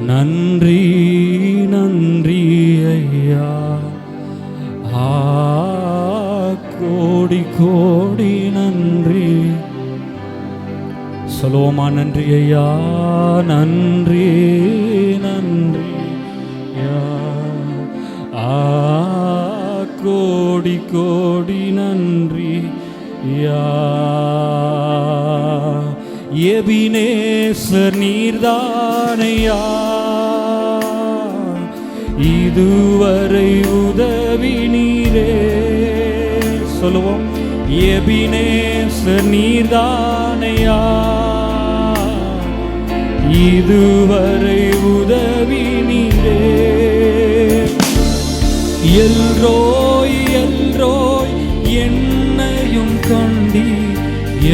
நன்றி நன்றி ஐயா, கோடி கோடி நன்றி. சொல்லுவோமா? நன்றி ஐயா, நன்றி நன்றி ஐயா, கோடி கோடி நன்றி ஐயா. எபினேசர் நீர்தானையா, இதுவரை உதவி நீரே. சொல்லுவோம், எபினேசர் நீர்தானையா, இதுவரை உதவி நீரே. எல்ரோய் எல்ரோய் என்னையும் கண்டி,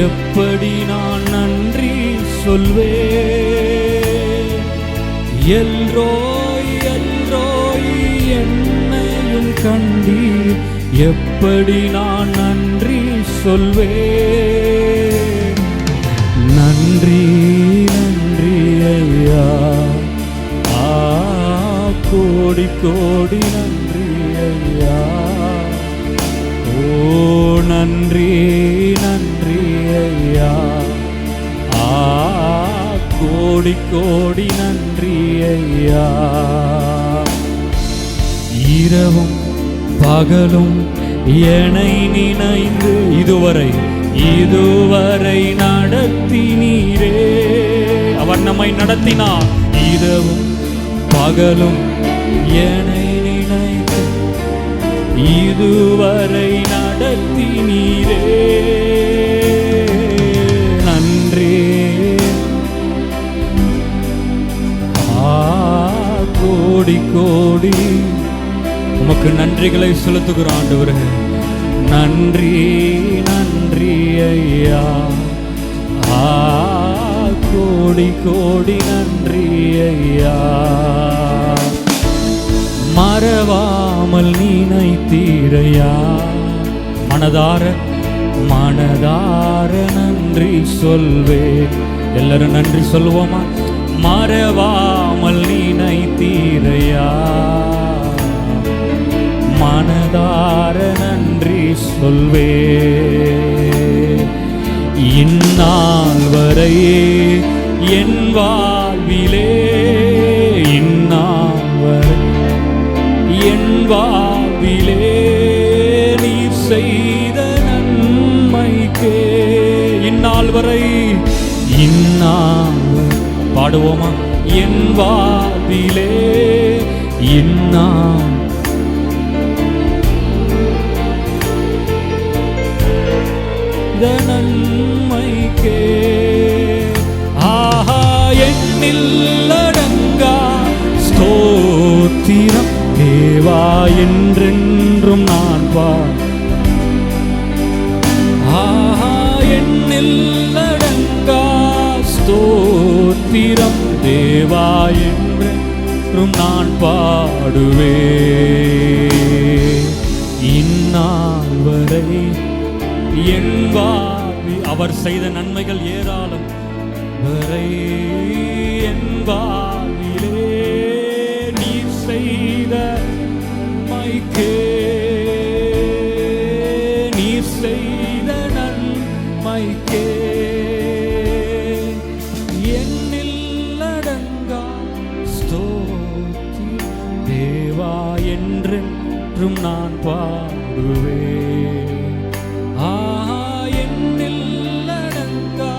எப்படி நான் நன்றி சொல்வேன். எல்ரோய் எல்ரோய் என்னையும் கண்டி, எப்படி நான் நன்றி சொல்வேன். நன்றி நன்றி ஐயா, கோடி கோடி நன்றி ஐயா. ஓ நன்றி நன்றி ஐயா, கோடி கோடி நன்றி ஐயா. இரவும் பகலும் என்னை நினைந்து இதுவரை நடத்தினீரே. அவர் நம்மை நடத்தினார். இரவும் பகலும் என்னை நினைந்து இதுவரை நடத்தினீரே. நன்றி கோடி கோடி உமக்கு நன்றிகளை செலுத்துகிறோம் ஆண்டவரே. நன்றி நன்றி ஐயா, கோடி கோடி நன்றி ஐயா. மறவாமல் நினைத்தீரையா, மனதார நன்றி சொல்வேன். எல்லாரும் நன்றி சொல்லுவோமா? மறவாமல் நினைத்தீரையா, மனதார நன்றி சொல்வேன். இந்நாள் வரை என் வாழ்விலே, இந்நாள் வரை என் வாழ்விலே நீர் செய்த நன்மைக்கே. இந்நாள் வரை பாடுவோமா? என் வாழ்விலே இந்நாள் நன்மைக்கே. ஆஹா, எண்ணில் அடங்கா ஸ்தோத்திரம் தேவா என்றென்றும் நான் ஆஹா, எண்ணில் அடங்கா ஸ்தோத்திரம் தேவா என்றென்றும் நான் பாடுவேன். இந்நாள் வரை என் வாழ்வில் அவர் செய்த நன்மைகள் ஏராளம். வரை என் வாழ்விலே நீர் செய்த நன்மைக்கே, நீர் செய்த நன்மைக்கே. என்னில் அடங்கா ஸ்தோத்திரம் தேவா என்றென்றும் நான் பாடுவேன். என்னில் அடங்கா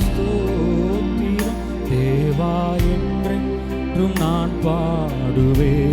ஸ்தோத்திரம் தேவா என்றென்றும் நான் பாடுவேன்.